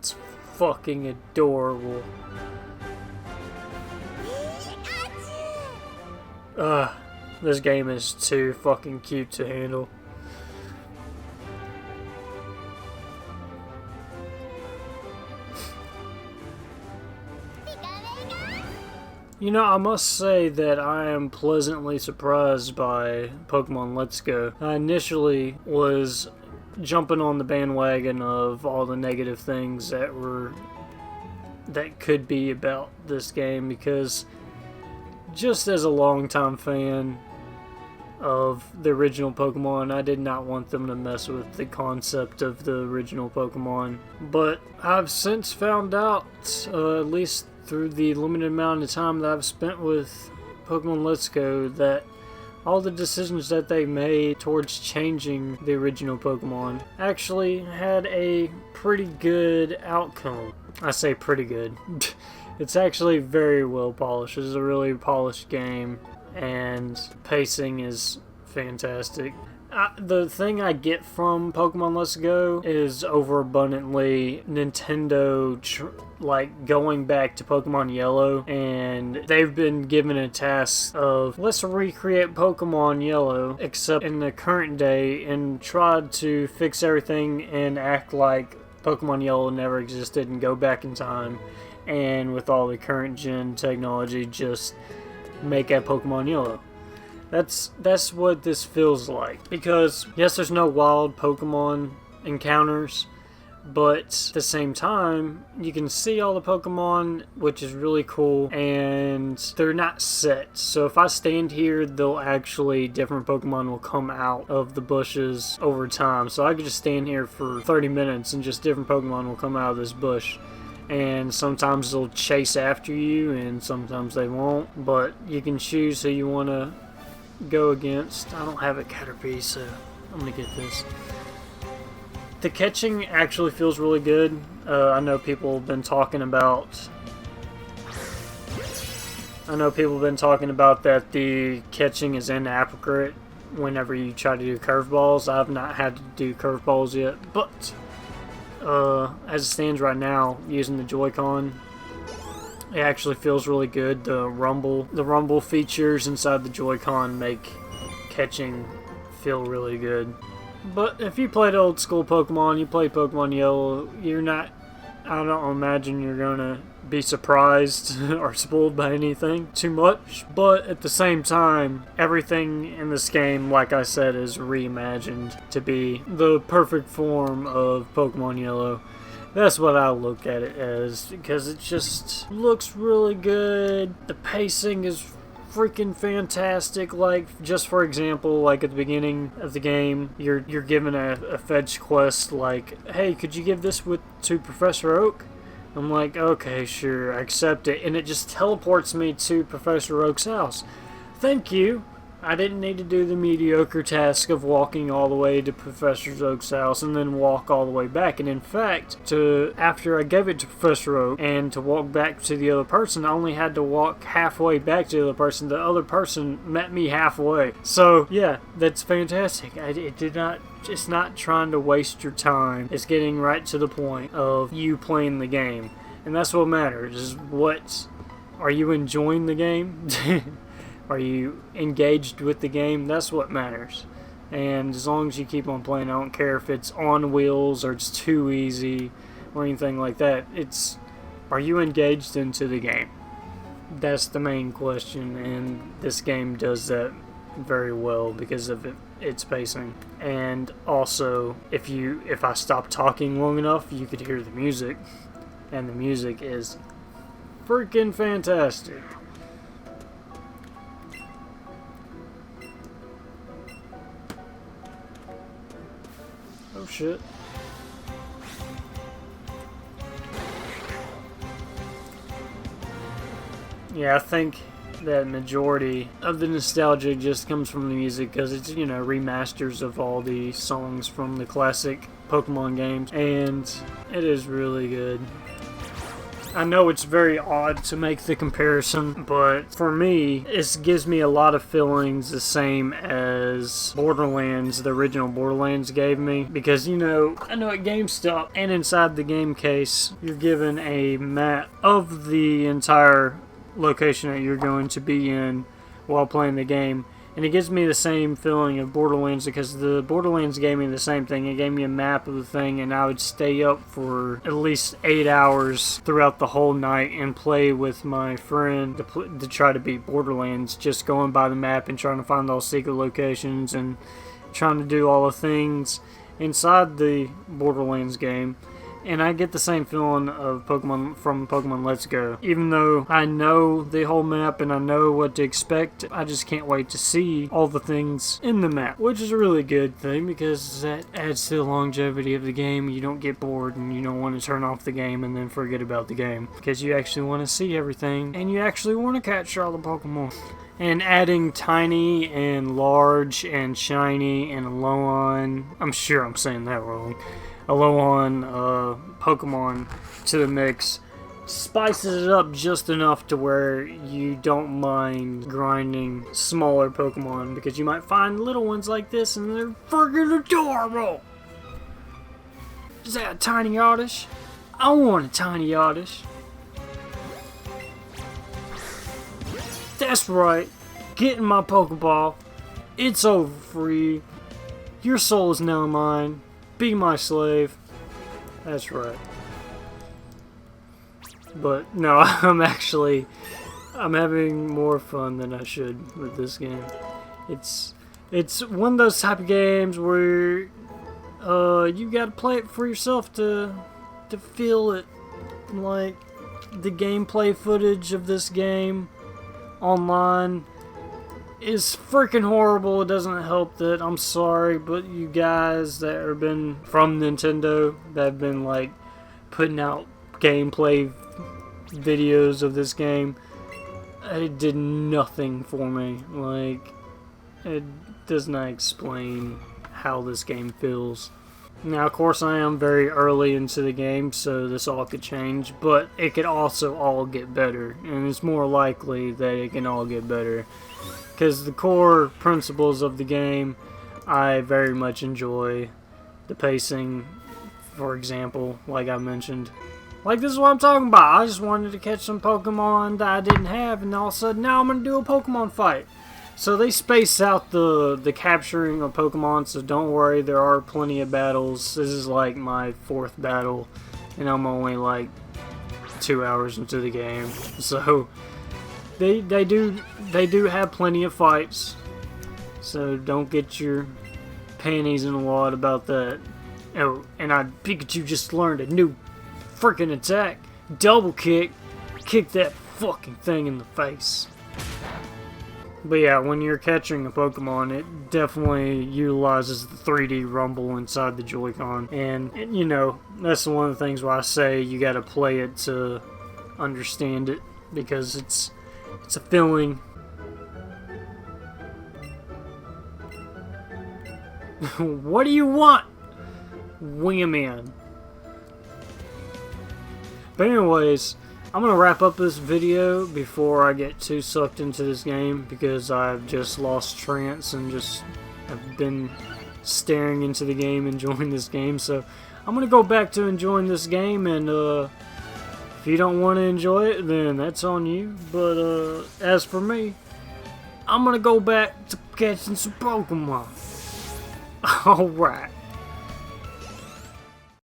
It's fucking adorable. This game is too fucking cute to handle. You know, I must say that I am pleasantly surprised by Pokemon Let's Go. I initially was jumping on the bandwagon of all the negative things that could be about this game, because just as a longtime fan of the original Pokemon, I did not want them to mess with the concept of the original Pokemon. But I've since found out, at least through the limited amount of time that I've spent with Pokemon Let's Go, that all the decisions that they made towards changing the original Pokemon actually had a pretty good outcome. I say pretty good. It's actually very well polished. It's a really polished game, and pacing is fantastic. The thing I get from Pokemon Let's Go is overabundantly Nintendo going back to Pokemon Yellow, and they've been given a task of, let's recreate Pokemon Yellow except in the current day, and try to fix everything and act like Pokemon Yellow never existed, and go back in time, and with all the current gen technology, just make a Pokemon Yellow. That's what this feels like. Because yes, there's no wild Pokemon encounters, but at the same time, you can see all the Pokemon, which is really cool, and they're not set. So if I stand here, different Pokemon will come out of the bushes over time. So I could just stand here for 30 minutes and just different Pokemon will come out of this bush. And sometimes they'll chase after you, and sometimes they won't. But you can choose who you want to go against. I don't have a Caterpie, so I'm gonna get this. The catching actually feels really good. I know people have been talking about that the catching is inaccurate whenever you try to do curveballs. I've not had to do curveballs yet, but as it stands right now, using the Joy-Con, it actually feels really good. The rumble features inside the Joy-Con make catching feel really good. But if you played old school Pokemon, you played Pokemon Yellow, I don't imagine you're gonna be surprised or spoiled by anything too much. But at the same time, everything in this game, like I said, is reimagined to be the perfect form of Pokemon Yellow. That's what I look at it as, because it just looks really good. The pacing is freaking fantastic. Like, just for example, like at the beginning of the game, you're given a fetch quest like, hey, could you give this to Professor Oak? I'm like, okay, sure, I accept it, and it just teleports me to Professor Oak's house. Thank you. I didn't need to do the mediocre task of walking all the way to Professor Oak's house and then walk all the way back. And in fact, after I gave it to Professor Oak and to walk back to the other person, I only had to walk halfway back to the other person. The other person met me halfway. So yeah, that's fantastic. It's not trying to waste your time. It's getting right to the point of you playing the game. And that's what matters, are you enjoying the game? Are you engaged with the game? That's what matters. And as long as you keep on playing, I don't care if it's on wheels or it's too easy or anything like that. Are you engaged into the game? That's the main question, and this game does that very well because of its pacing. And also, if I stop talking long enough, you could hear the music, and the music is freaking fantastic. Oh shit. Yeah, I think that majority of the nostalgia just comes from the music, because it's, remasters of all the songs from the classic Pokemon games, and it is really good. I know it's very odd to make the comparison, but for me, it gives me a lot of feelings the same as Borderlands, the original Borderlands gave me. Because, you know, I know at GameStop and inside the game case, you're given a map of the entire location that you're going to be in while playing the game. And it gives me the same feeling of Borderlands because the Borderlands gave me the same thing. It gave me a map of the thing, and I would stay up for at least 8 hours throughout the whole night and play with my friend to try to beat Borderlands, just going by the map and trying to find all secret locations and trying to do all the things inside the Borderlands game. And I get the same feeling of Pokemon from Pokemon Let's Go. Even though I know the whole map and I know what to expect, I just can't wait to see all the things in the map. Which is a really good thing because that adds to the longevity of the game. You don't get bored and you don't want to turn off the game and then forget about the game. Because you actually want to see everything and you actually want to catch all the Pokemon. And adding tiny and large and shiny and Alolan, I'm sure I'm saying that wrong, Alolan Pokemon to the mix spices it up just enough to where you don't mind grinding smaller Pokemon because you might find little ones like this and they're freaking adorable. Is that a tiny Oddish? I want a tiny Oddish. That's right. Get in my Pokeball. It's over for you. Your soul is now mine. Be my slave. That's right. But no, I'm having more fun than I should with this game. It's one of those type of games where you gotta play it for yourself to feel it. Like the gameplay footage of this game online is freaking horrible. It doesn't help that. I'm sorry, but you guys that have been from Nintendo that have been like putting out gameplay videos of this game, it did nothing for me. Like, it does not explain how this game feels. Now, of course, I am very early into the game, so this all could change, but it could also all get better, and it's more likely that it can all get better. Because the core principles of the game, I very much enjoy. The pacing, for example, like I mentioned. Like, this is what I'm talking about. I just wanted to catch some Pokemon that I didn't have, and all of a sudden, now I'm going to do a Pokemon fight. So they space out the capturing of Pokemon, so don't worry, there are plenty of battles. This is like my 4th battle, and I'm only like 2 hours into the game. So they do have plenty of fights. So don't get your panties in a wad about that. Oh, and Pikachu just learned a new freaking attack. Double kick. Kick that fucking thing in the face. But yeah, when you're catching a Pokemon, it definitely utilizes the 3D rumble inside the Joy-Con. And, you know, that's one of the things why I say you gotta play it to understand it. Because it's a feeling. What do you want? Wingman. But anyways, I'm going to wrap up this video before I get too sucked into this game because I've just lost trance and just have been staring into the game, enjoying this game. So I'm going to go back to enjoying this game, and if you don't want to enjoy it, then that's on you. But as for me, I'm going to go back to catching some Pokemon. Alright.